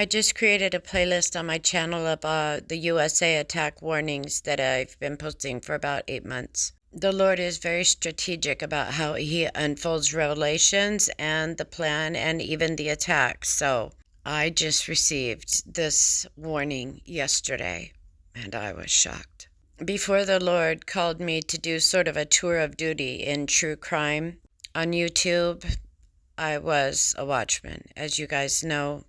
I just created a playlist on my channel about the USA attack warnings that I've been posting for about 8 months. The Lord is very strategic about how He unfolds revelations and the plan and even the attack. So I just received this warning yesterday and I was shocked. Before the Lord called me to do sort of a tour of duty in true crime on YouTube, I was a watchman. As you guys know,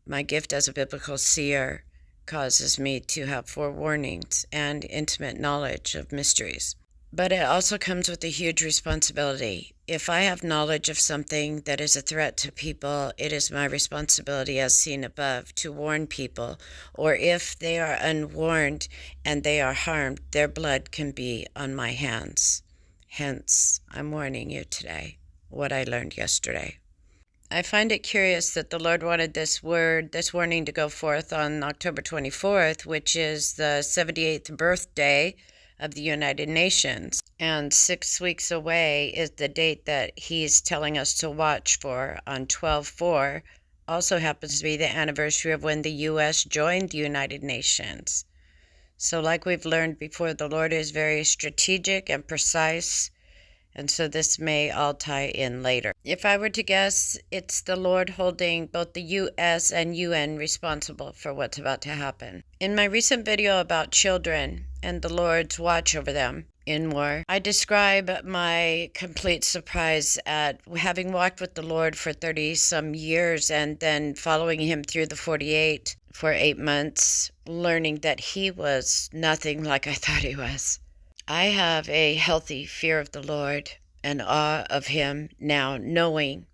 my gift as a biblical seer causes me to have forewarnings and intimate knowledge of mysteries. But it also comes with a huge responsibility. If I have knowledge of something that is a threat to people, it is my responsibility, as seen above, to warn people. Or if they are unwarned and they are harmed, their blood can be on my hands. Hence, I'm warning you today what I learned yesterday. I find it curious that the Lord wanted this warning to go forth on October 24th, which is the 78th birthday of the United Nations. And 6 weeks away is the date that He's telling us to watch for on 12/4. Also happens to be the anniversary of when the U.S. joined the United Nations. So like we've learned before, the Lord is very strategic and precise. And so this may all tie in later. If I were to guess, it's the Lord holding both the U.S. and UN responsible for what's about to happen. In my recent video about children and the Lord's watch over them in war, I describe my complete surprise at having walked with the Lord for 30-some years and then following Him through the 48 for 8 months, learning that He was nothing like I thought He was. I have a healthy fear of the Lord and awe of Him now, knowing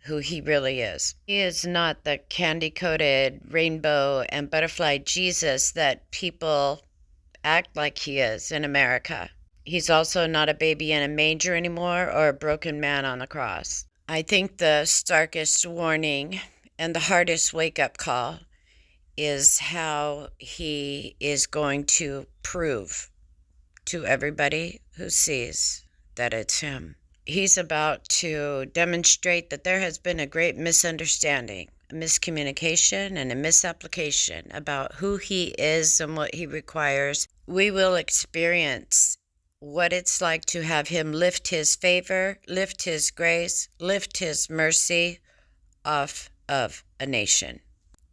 who He really is. He is not the candy-coated rainbow and butterfly Jesus that people act like He is in America. He's also not a baby in a manger anymore or a broken man on the cross. I think the starkest warning and the hardest wake-up call is how He is going to prove to everybody who sees that it's Him. He's about to demonstrate that there has been a great misunderstanding, a miscommunication, and a misapplication about who He is and what He requires. We will experience what it's like to have Him lift His favor, lift His grace, lift His mercy off of a nation.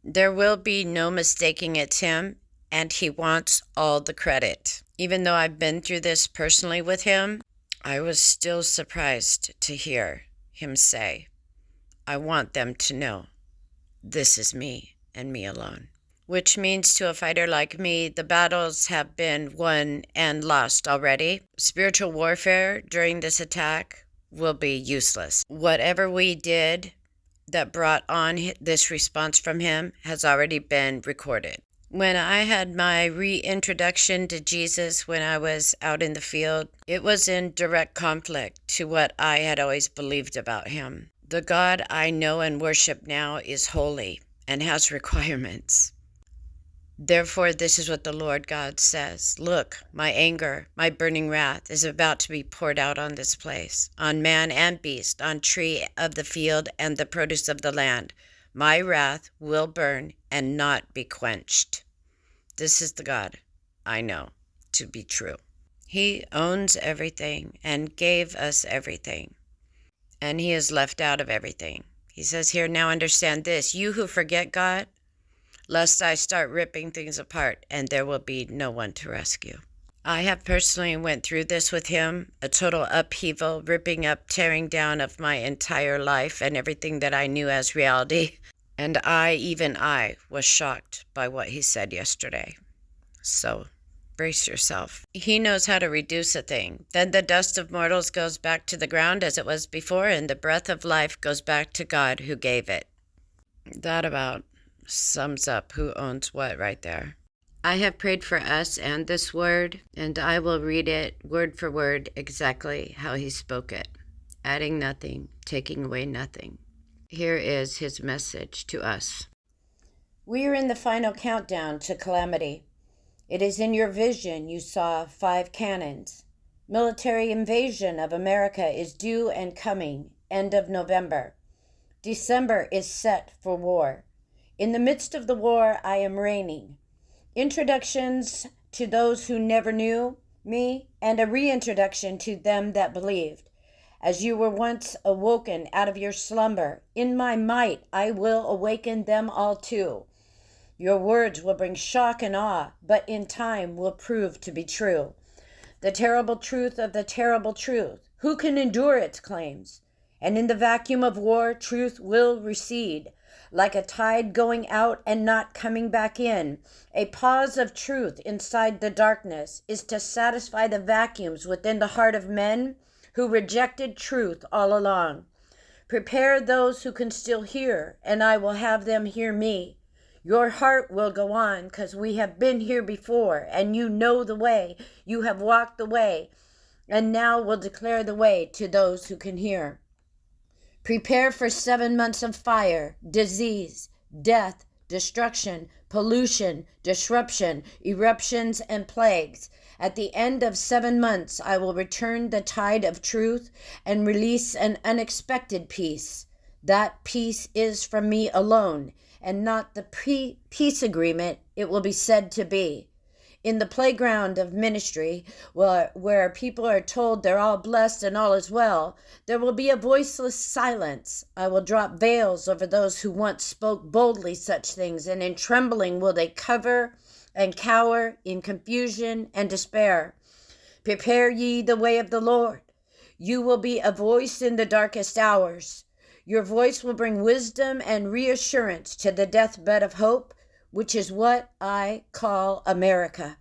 There will be no mistaking it's Him, and He wants all the credit. Even though I've been through this personally with Him, I was still surprised to hear Him say, I want them to know this is me and me alone. Which means to a fighter like me, the battles have been won and lost already. Spiritual warfare during this attack will be useless. Whatever we did that brought on this response from Him has already been recorded. When I had my reintroduction to Jesus when I was out in the field, it was in direct conflict to what I had always believed about Him. The God I know and worship now is holy and has requirements. Therefore, this is what the Lord God says. Look, my anger, my burning wrath is about to be poured out on this place, on man and beast, on tree of the field and the produce of the land. My wrath will burn and not be quenched. This is the God I know to be true. He owns everything and gave us everything, and He is left out of everything. He says here, now understand this, you who forget God, lest I start ripping things apart and there will be no one to rescue. I have personally went through this with Him, a total upheaval, ripping up, tearing down of my entire life and everything that I knew as reality. And even I, was shocked by what He said yesterday. So, brace yourself. He knows how to reduce a thing. Then the dust of mortals goes back to the ground as it was before, and the breath of life goes back to God who gave it. That about sums up who owns what right there. I have prayed for us and this word, and I will read it word for word exactly how He spoke it, adding nothing, taking away nothing. Here is His message to us. We are in the final countdown to calamity. It is in your vision you saw 5 cannons. Military invasion of America is due and coming, end of November. December is set for war. In the midst of the war, I am reigning. Introductions to those who never knew me, and a reintroduction to them that believed. As you were once awoken out of your slumber, in my might I will awaken them all too. Your words will bring shock and awe, but in time will prove to be true. The terrible truth of the terrible truth. Who can endure its claims? And in the vacuum of war, truth will recede, like a tide going out and not coming back in. A pause of truth inside the darkness is to satisfy the vacuums within the heart of men who rejected truth all along. Prepare those who can still hear, and I will have them hear me. Your heart will go on, 'cause we have been here before, and you know the way. You have walked the way, and now will declare the way to those who can hear. Prepare for 7 months of fire, disease, death, destruction, pollution, disruption, eruptions, and plagues. At the end of 7 months, I will return the tide of truth and release an unexpected peace. That peace is from me alone, and not the peace agreement it will be said to be. In the playground of ministry, where people are told they're all blessed and all is well, there will be a voiceless silence. I will drop veils over those who once spoke boldly such things, and in trembling will they cover and cower in confusion and despair. Prepare ye the way of the Lord. You will be a voice in the darkest hours. Your voice will bring wisdom and reassurance to the deathbed of hope, which is what I call America.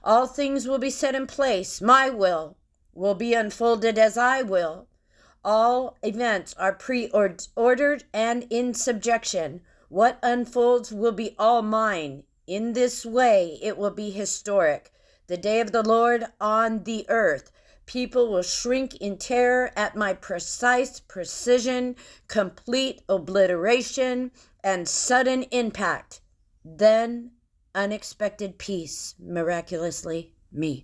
All things will be set in place. My will be unfolded as I will. All events are pre-ordered and in subjection. What unfolds will be all mine. In this way, it will be historic. The day of the Lord on the earth. People will shrink in terror at my precise precision, complete obliteration, and sudden impact. Then, unexpected peace, miraculously me.